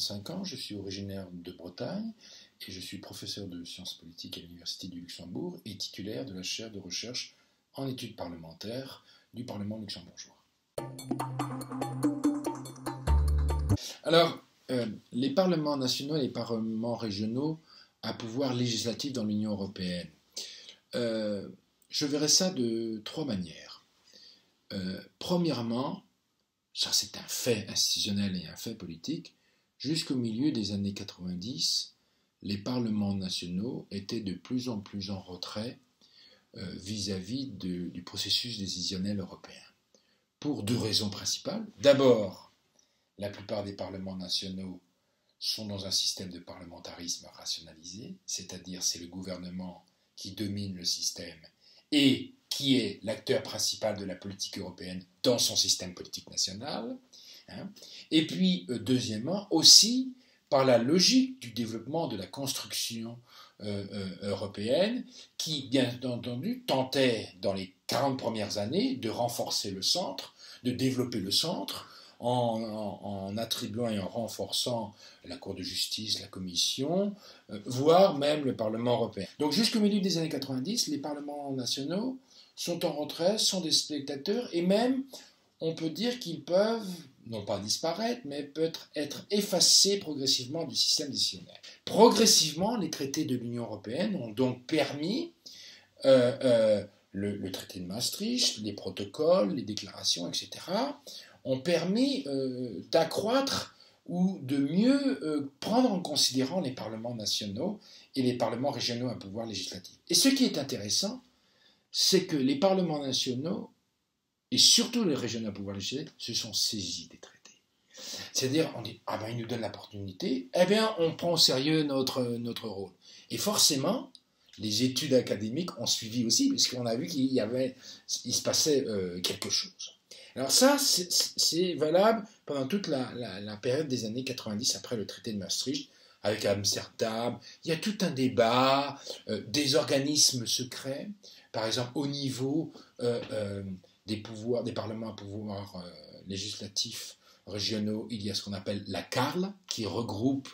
55 ans, je suis originaire de Bretagne et je suis professeur de sciences politiques à l'Université du Luxembourg et titulaire de la chaire de recherche en études parlementaires du Parlement luxembourgeois. Alors, les parlements nationaux et les parlements régionaux à pouvoir législatif dans l'Union européenne, je verrais ça de trois manières. Premièrement, ça c'est un fait institutionnel et un fait politique, jusqu'au milieu des années 90, les parlements nationaux étaient de plus en plus en retrait vis-à-vis du processus décisionnel européen. Pour deux raisons principales. D'abord, la plupart des parlements nationaux sont dans un système de parlementarisme rationalisé, c'est-à-dire c'est le gouvernement qui domine le système et qui est l'acteur principal de la politique européenne dans son système politique national. Et puis, deuxièmement, aussi par la logique du développement de la construction européenne qui, bien entendu, tentait dans les 40 premières années de renforcer le centre, de développer le centre, en attribuant et en renforçant la Cour de justice, la Commission, voire même le Parlement européen. Donc jusqu'au milieu des années 90, les parlements nationaux sont en retrait, sont des spectateurs, et même, on peut dire qu'ils peuvent, non pas disparaître, mais peut être effacés progressivement du système décisionnel. Progressivement, les traités de l'Union européenne ont donc permis le traité de Maastricht, les protocoles, les déclarations, etc., ont permis d'accroître ou de mieux prendre en considération les parlements nationaux et les parlements régionaux à pouvoir législatif. Et ce qui est intéressant, c'est que les parlements nationaux, et surtout les régionaux à pouvoir législatif, se sont saisis des traités. C'est-à-dire, on dit, ah ben, ils nous donnent l'opportunité, eh bien, on prend au sérieux notre rôle. Et forcément, les études académiques ont suivi aussi, puisqu'on a vu qu'il se passait quelque chose. Alors ça, c'est valable pendant toute la période des années 90 après le traité de Maastricht, avec Amsterdam. Il y a tout un débat, des organismes secrets, par exemple au niveau des parlements à pouvoir législatif régionaux, il y a ce qu'on appelle la CARL, qui regroupe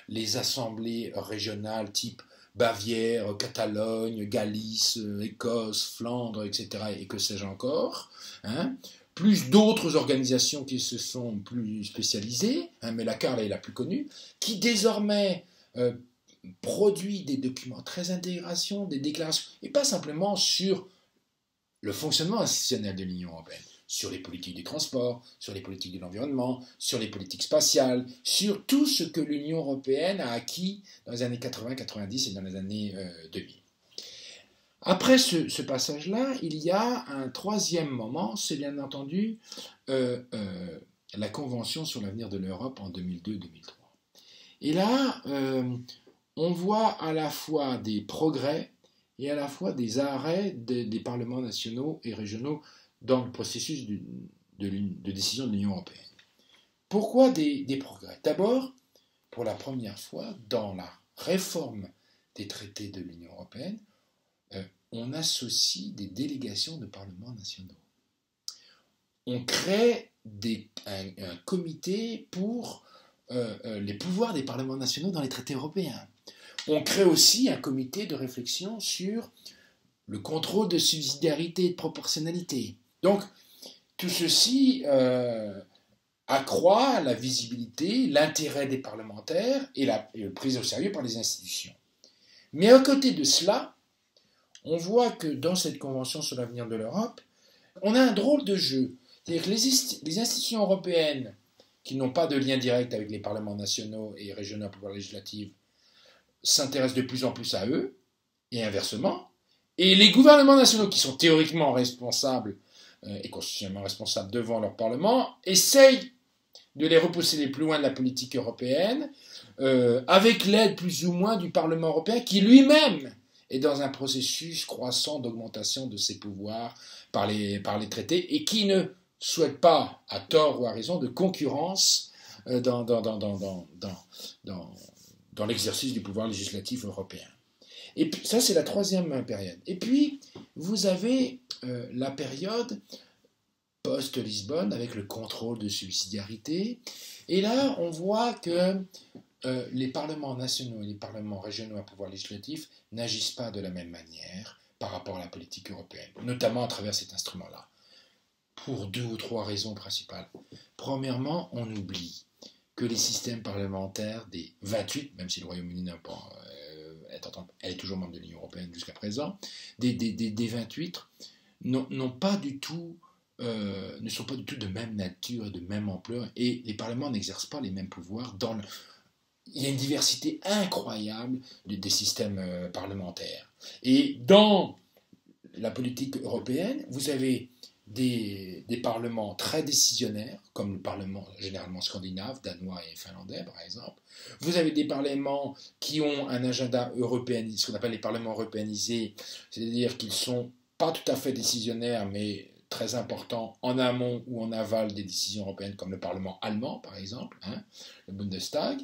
les assemblées régionales type Bavière, Catalogne, Galice, Écosse, Flandre, etc., et que sais-je encore, plus d'autres organisations qui se sont plus spécialisées, mais la CARL est la plus connue, qui désormais produit des documents très intégration, des déclarations, et pas simplement sur le fonctionnement institutionnel de l'Union européenne, sur les politiques du transport, sur les politiques de l'environnement, sur les politiques spatiales, sur tout ce que l'Union européenne a acquis dans les années 80, 90 et dans les années 2000. Après ce passage-là, il y a un troisième moment, c'est bien entendu la Convention sur l'avenir de l'Europe en 2002-2003. Et là, on voit à la fois des progrès et à la fois des arrêts des parlements nationaux et régionaux dans le processus de décision de l'Union européenne. Pourquoi des progrès? D'abord, pour la première fois, dans la réforme des traités de l'Union européenne, on associe des délégations de parlements nationaux. On crée un comité pour les pouvoirs des parlements nationaux dans les traités européens. On crée aussi un comité de réflexion sur le contrôle de subsidiarité et de proportionnalité. Donc, tout ceci accroît la visibilité, l'intérêt des parlementaires et la prise au sérieux par les institutions. Mais à côté de cela, on voit que dans cette Convention sur l'avenir de l'Europe, on a un drôle de jeu. C'est-à-dire que les institutions européennes, qui n'ont pas de lien direct avec les parlements nationaux et régionaux à pouvoir législatif, s'intéressent de plus en plus à eux, et inversement. Et les gouvernements nationaux, qui sont théoriquement responsables et constitutionnellement responsables devant leur Parlement, essayent de les repousser les plus loin de la politique européenne, avec l'aide plus ou moins du Parlement européen, qui lui-même est dans un processus croissant d'augmentation de ses pouvoirs par les traités, et qui ne souhaite pas, à tort ou à raison, de concurrence dans l'exercice du pouvoir législatif européen. Et puis, ça, c'est la troisième période. Et puis, vous avez la période post-Lisbonne avec le contrôle de subsidiarité. Et là, on voit que les parlements nationaux et les parlements régionaux à pouvoir législatif n'agissent pas de la même manière par rapport à la politique européenne, notamment à travers cet instrument-là, pour 2 ou 3 raisons principales. Premièrement, on oublie que les systèmes parlementaires des 28, même si le Royaume-Uni n'a pas, elle est toujours membre de l'Union européenne jusqu'à présent, des 28 n'ont pas du tout, ne sont pas du tout de même nature et de même ampleur, et les parlements n'exercent pas les mêmes pouvoirs il y a une diversité incroyable des systèmes parlementaires. Et dans la politique européenne, vous avez des parlements très décisionnaires, comme le parlement généralement scandinave, danois et finlandais par exemple. Vous avez des parlements qui ont un agenda européanisé, ce qu'on appelle les parlements européanisés, c'est-à-dire qu'ils ne sont pas tout à fait décisionnaires, mais très importants en amont ou en aval des décisions européennes, comme le Parlement allemand, par exemple, le Bundestag.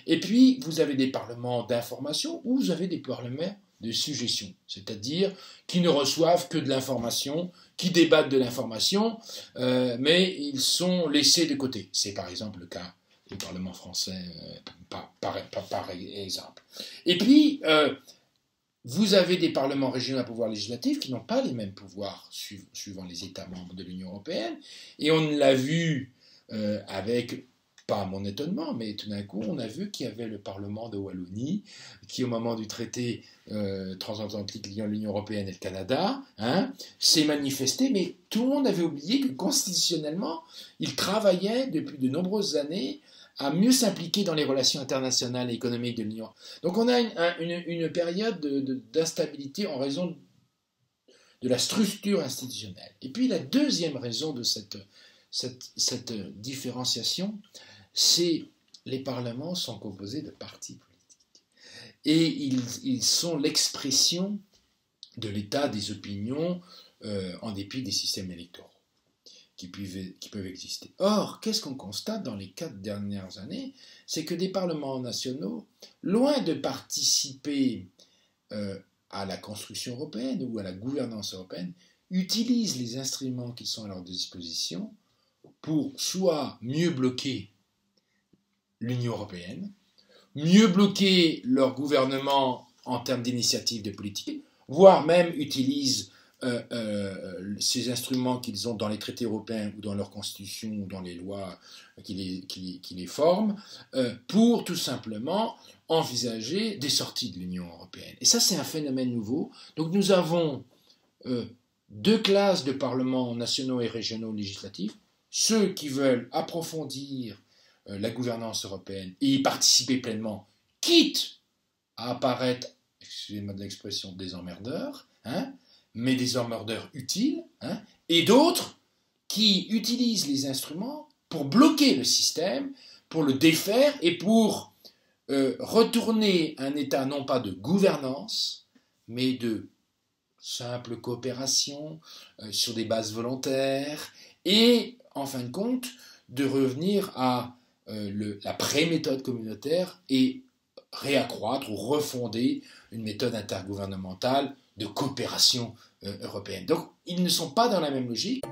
Et puis, vous avez des parlements d'information ou vous avez des parlements de suggestion, c'est-à-dire qui ne reçoivent que de l'information, qui débattent de l'information, mais ils sont laissés de côté. C'est par exemple le cas du Parlement français, par exemple. Et puis, vous avez des parlements régionaux à pouvoir législatif qui n'ont pas les mêmes pouvoirs suivant les États membres de l'Union européenne. Et on l'a vu avec, pas à mon étonnement, mais tout d'un coup, on a vu qu'il y avait le Parlement de Wallonie qui, au moment du traité transatlantique liant l'Union européenne et le Canada, s'est manifesté, mais tout le monde avait oublié que constitutionnellement, il travaillait depuis de nombreuses années à mieux s'impliquer dans les relations internationales et économiques de l'Union. Donc on a une période d'instabilité en raison de la structure institutionnelle. Et puis la deuxième raison de cette différenciation, c'est les parlements sont composés de partis politiques. Et ils sont l'expression de l'état des opinions en dépit des systèmes électoraux qui peuvent exister. Or, qu'est-ce qu'on constate dans les 4 dernières années? C'est que des parlements nationaux, loin de participer à la construction européenne ou à la gouvernance européenne, utilisent les instruments qui sont à leur disposition pour soit mieux bloquer l'Union européenne, mieux bloquer leur gouvernement en termes d'initiatives de politique, voire même utilisent ces instruments qu'ils ont dans les traités européens ou dans leur constitution ou dans les lois qui les forment pour tout simplement envisager des sorties de l'Union européenne. Et ça, c'est un phénomène nouveau. Donc nous avons 2 classes de parlements nationaux et régionaux législatifs, ceux qui veulent approfondir la gouvernance européenne et y participer pleinement, quitte à apparaître, excusez-moi de l'expression, des emmerdeurs, mais des emmerdeurs utiles, et d'autres qui utilisent les instruments pour bloquer le système, pour le défaire et pour retourner un état non pas de gouvernance, mais de simple coopération sur des bases volontaires et, en fin de compte, de revenir à la pré-méthode communautaire et réaccroître ou refonder une méthode intergouvernementale de coopération européenne. Donc, ils ne sont pas dans la même logique.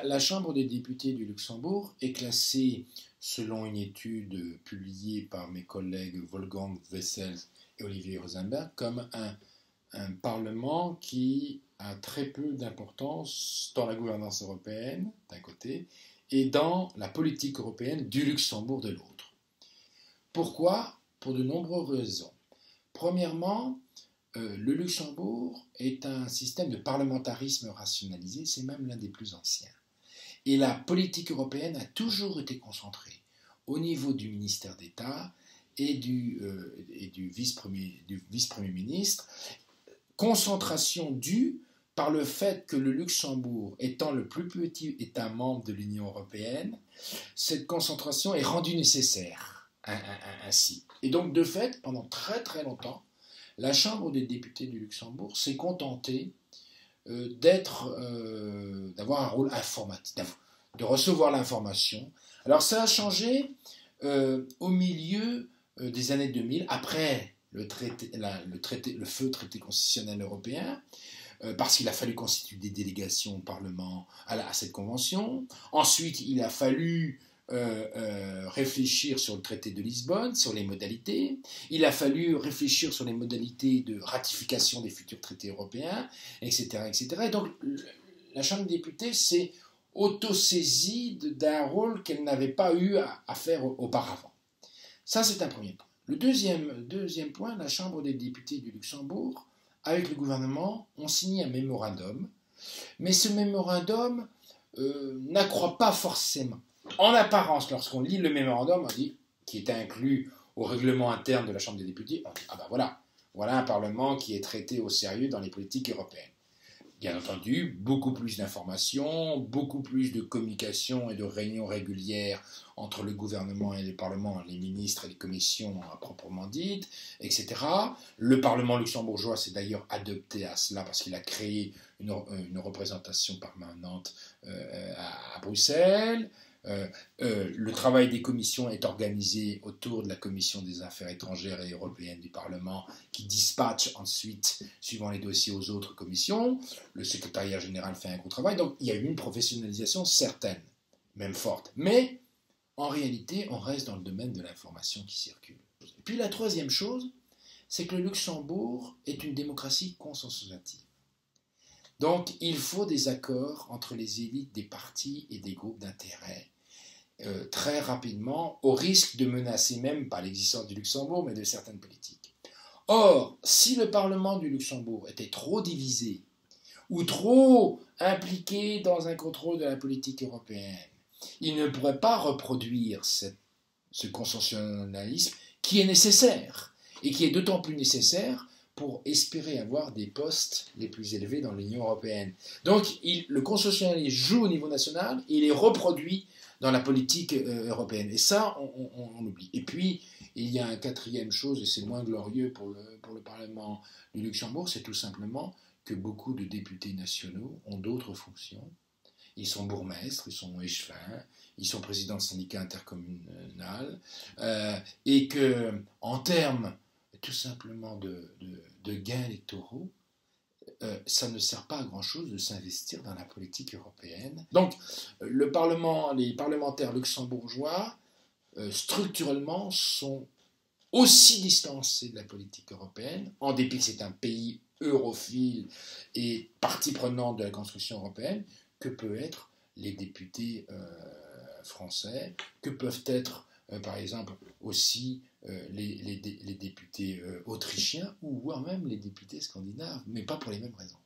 La Chambre des députés du Luxembourg est classée, selon une étude publiée par mes collègues Wolfgang Wessels et Olivier Rosenberg, comme un parlement qui a très peu d'importance dans la gouvernance européenne, d'un côté, et dans la politique européenne du Luxembourg de l'autre. Pourquoi? Pour de nombreuses raisons. Premièrement, le Luxembourg est un système de parlementarisme rationalisé, c'est même l'un des plus anciens. Et la politique européenne a toujours été concentrée au niveau du ministère d'État et du vice-premier ministre, concentration due par le fait que le Luxembourg, étant le plus petit État membre de l'Union européenne, cette concentration est rendue nécessaire ainsi. Et donc, de fait, pendant très très longtemps, la Chambre des députés du Luxembourg s'est contentée d'avoir un rôle informatique, de recevoir l'information. Alors ça a changé au milieu des années 2000, après le feu traité constitutionnel européen, parce qu'il a fallu constituer des délégations au Parlement à cette convention. Ensuite, il a fallu réfléchir sur le traité de Lisbonne, sur les modalités. Il a fallu réfléchir sur les modalités de ratification des futurs traités européens, etc. etc. Et donc, la Chambre des députés s'est autosaisie d'un rôle qu'elle n'avait pas eu à faire auparavant. Ça, c'est un premier point. Le deuxième point, la Chambre des députés du Luxembourg, avec le gouvernement, ont signé un mémorandum, mais ce mémorandum n'accroît pas forcément. En apparence, lorsqu'on lit le mémorandum, on dit, qui est inclus au règlement interne de la Chambre des députés, on dit, ah ben voilà un Parlement qui est traité au sérieux dans les politiques européennes. Bien entendu, beaucoup plus d'informations, beaucoup plus de communication et de réunions régulières entre le gouvernement et le Parlement, les ministres et les commissions à proprement dites, etc. Le Parlement luxembourgeois s'est d'ailleurs adopté à cela parce qu'il a créé une représentation permanente à Bruxelles. Le travail des commissions est organisé autour de la commission des affaires étrangères et européennes du Parlement qui dispatche ensuite, suivant les dossiers, aux autres commissions. Le secrétariat général fait un gros travail, donc il y a une professionnalisation certaine, même forte. Mais en réalité, on reste dans le domaine de l'information qui circule. Et puis la troisième chose, c'est que le Luxembourg est une démocratie consensuative. Donc, il faut des accords entre les élites des partis et des groupes d'intérêt très rapidement, au risque de menacer même pas l'existence du Luxembourg, mais de certaines politiques. Or, si le Parlement du Luxembourg était trop divisé ou trop impliqué dans un contrôle de la politique européenne, il ne pourrait pas reproduire ce consensualisme qui est nécessaire, et qui est d'autant plus nécessaire pour espérer avoir des postes les plus élevés dans l'Union européenne. Donc, le consensualisme joue au niveau national et il est reproduit dans la politique européenne. Et ça, on oublie. Et puis, il y a une quatrième chose, et c'est moins glorieux pour le Parlement du Luxembourg, c'est tout simplement que beaucoup de députés nationaux ont d'autres fonctions. Ils sont bourgmestres, ils sont échevins, ils sont présidents de syndicats intercommunal, et que, en termes tout simplement de gains électoraux, ça ne sert pas à grand-chose de s'investir dans la politique européenne. Donc, les parlementaires luxembourgeois, structurellement, sont aussi distancés de la politique européenne, en dépit que c'est un pays europhile et partie prenante de la construction européenne, que peuvent être les députés français, que peuvent être, par exemple, aussi les députés autrichiens, ou voire même les députés scandinaves, mais pas pour les mêmes raisons.